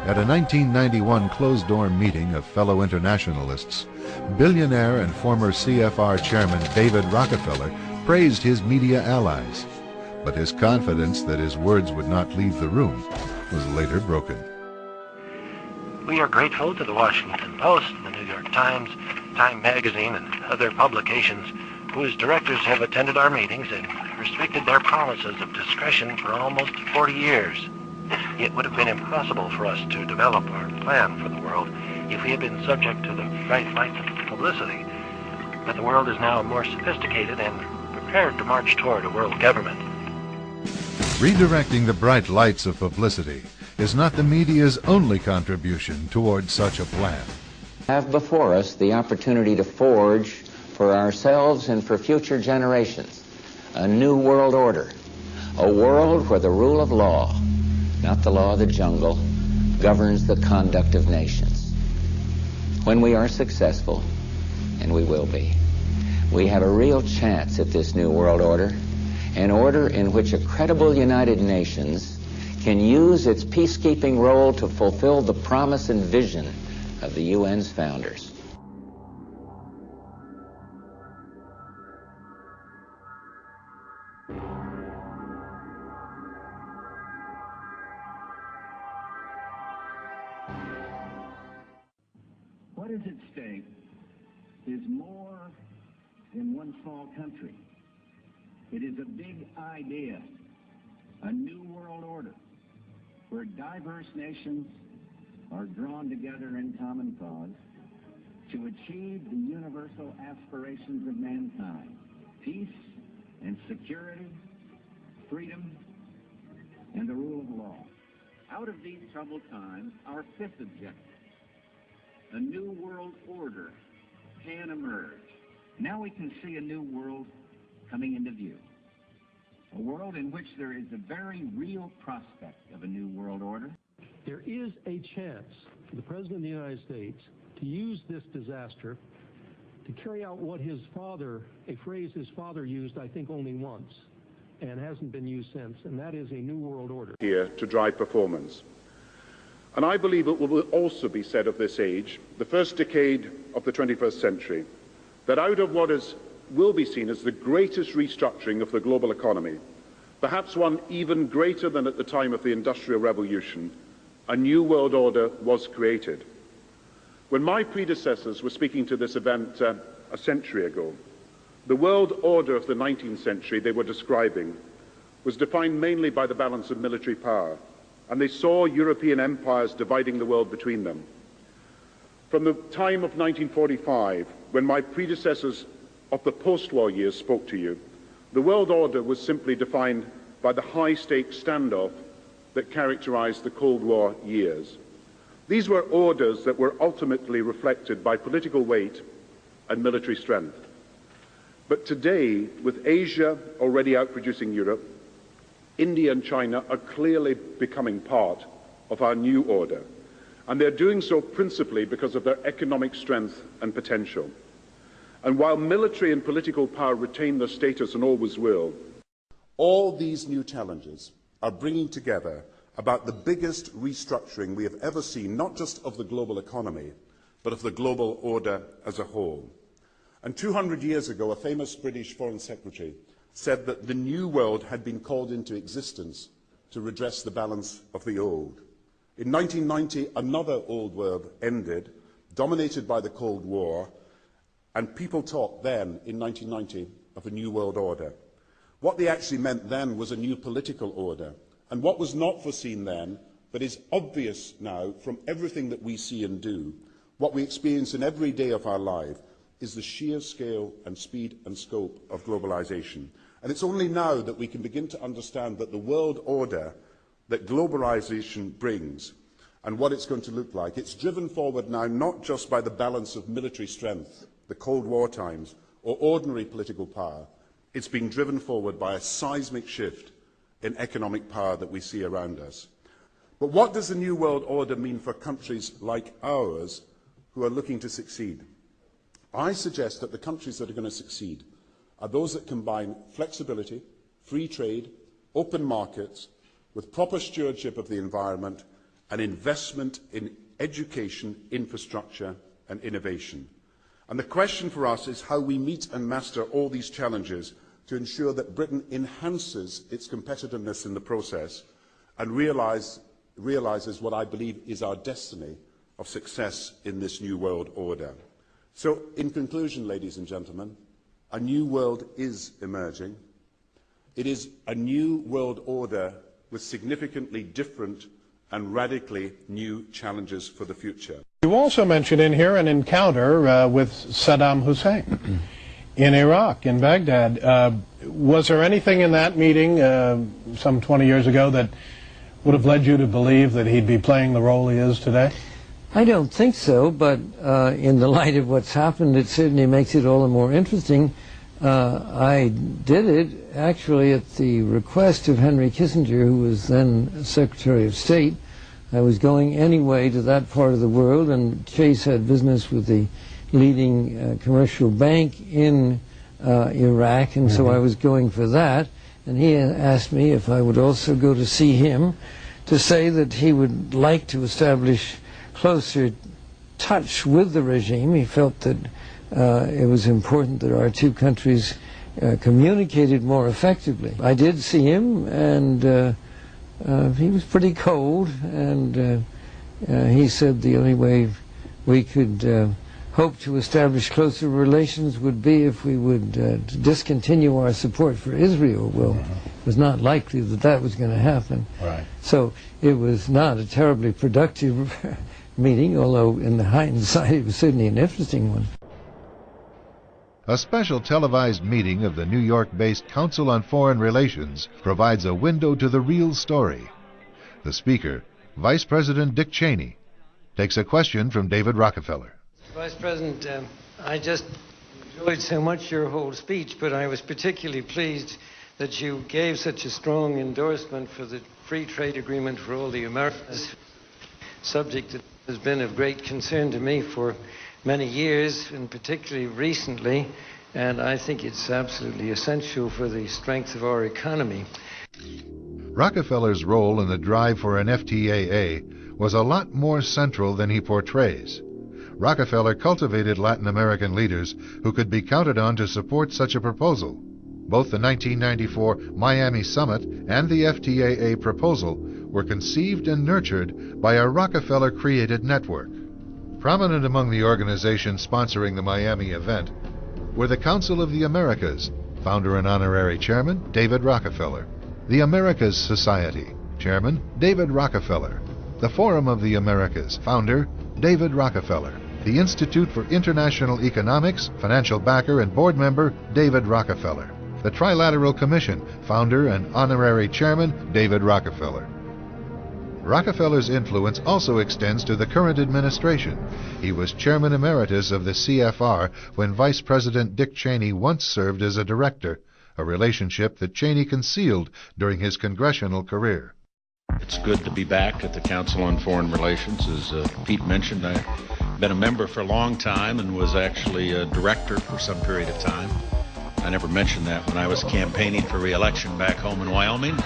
At a 1991 closed-door meeting of fellow internationalists, billionaire and former CFR chairman David Rockefeller praised his media allies. But his confidence that his words would not leave the room was later broken. We are grateful to the Washington Post, the New York Times, Time Magazine, and other publications whose directors have attended our meetings and restricted their promises of discretion for almost 40 years. It would have been impossible for us to develop our plan for the world if we had been subject to the bright lights of publicity. But the world is now more sophisticated and prepared to march toward a world government. Redirecting the bright lights of publicity is not the media's only contribution toward such a plan. We have before us the opportunity to forge for ourselves and for future generations a new world order, a world where the rule of law, not the law of the jungle, governs the conduct of nations. When we are successful, and we will be, we have a real chance at this new world order, an order in which a credible United Nations can use its peacekeeping role to fulfill the promise and vision of the UN's founders. What is at stake is more than one small country. It is a big idea, a new world order, where diverse nations are drawn together in common cause to achieve the universal aspirations of mankind: peace and security, freedom, and the rule of law. Out of these troubled times, our fifth objective, a new world order, can emerge. Now we can see a new world coming into view. A world in which there is a very real prospect of a new world order. There is a chance for the President of the United States to use this disaster to carry out what his father, a phrase his father used, I think, only once, and hasn't been used since, and that is a new world order. Here to drive performance. And I believe it will also be said of this age, the first decade of the 21st century, that out of what will be seen as the greatest restructuring of the global economy, perhaps one even greater than at the time of the Industrial Revolution, a new world order was created. When my predecessors were speaking to this event a century ago, the world order of the 19th century they were describing was defined mainly by the balance of military power, and they saw European empires dividing the world between them. From the time of 1945, when my predecessors of the post-war years spoke to you, the world order was simply defined by the high-stakes standoff that characterized the Cold War years. These were orders that were ultimately reflected by political weight and military strength. But today, with Asia already outproducing Europe, India and China are clearly becoming part of our new order, and they're doing so principally because of their economic strength and potential. And while military and political power retain their status and always will, all these new challenges are bringing together about the biggest restructuring we have ever seen, not just of the global economy, but of the global order as a whole. And 200 years ago, a famous British Foreign Secretary said that the new world had been called into existence to redress the balance of the old. In 1990, another old world ended, dominated by the Cold War, and people talked then, in 1990, of a new world order. What they actually meant then was a new political order. And what was not foreseen then, but is obvious now from everything that we see and do, what we experience in every day of our life, is the sheer scale and speed and scope of globalization. And it's only now that we can begin to understand that the world order that globalization brings and what it's going to look like, it's driven forward now not just by the balance of military strength, the Cold War times, or ordinary political power. It's being driven forward by a seismic shift in economic power that we see around us. But what does the New World Order mean for countries like ours who are looking to succeed? I suggest that the countries that are going to succeed are those that combine flexibility, free trade, open markets, with proper stewardship of the environment and investment in education, infrastructure and innovation. And the question for us is how we meet and master all these challenges to ensure that Britain enhances its competitiveness in the process and realises what I believe is our destiny of success in this new world order. So, in conclusion, ladies and gentlemen, a new world is emerging. It is a new world order with significantly different and radically new challenges for the future. You also mentioned in here an encounter with Saddam Hussein in Iraq, in Baghdad. Was there anything in that meeting some 20 years ago that would have led you to believe that he'd be playing the role he is today? I don't think so, but in the light of what's happened, it certainly makes it all the more interesting. I did it actually at the request of Henry Kissinger, who was then Secretary of State. I was going anyway to that part of the world, and Chase had business with the leading commercial bank in Iraq, and so I was going for that. And he asked me if I would also go to see him to say that he would like to establish closer touch with the regime. He felt that it was important that our two countries communicated more effectively. I did see him, and he was pretty cold, and he said the only way we could hope to establish closer relations would be if we would discontinue our support for Israel. Well, it was not likely that that was going to happen. Right. So it was not a terribly productive meeting, although in the hindsight it was certainly an interesting one. A special televised meeting of the New York-based Council on Foreign Relations provides a window to the real story. The speaker, Vice President Dick Cheney, takes a question from David Rockefeller. Vice President, I just enjoyed so much your whole speech, but I was particularly pleased that you gave such a strong endorsement for the free trade agreement for all the Americas, subject that has been of great concern to me for many years, and particularly recently, and I think it's absolutely essential for the strength of our economy. Rockefeller's role in the drive for an FTAA was a lot more central than he portrays. Rockefeller cultivated Latin American leaders who could be counted on to support such a proposal. Both the 1994 Miami Summit and the FTAA proposal were conceived and nurtured by a Rockefeller-created network. Prominent among the organizations sponsoring the Miami event were the Council of the Americas, founder and honorary chairman David Rockefeller, the Americas Society, chairman David Rockefeller, the Forum of the Americas, founder David Rockefeller, the Institute for International Economics, financial backer and board member David Rockefeller, the Trilateral Commission, founder and honorary chairman David Rockefeller. Rockefeller's influence also extends to the current administration. He was chairman emeritus of the CFR when Vice President Dick Cheney once served as a director, a relationship that Cheney concealed during his congressional career. It's good to be back at the Council on Foreign Relations. As Pete mentioned, I've been a member for a long time and was actually a director for some period of time. I never mentioned that when I was campaigning for re-election back home in Wyoming.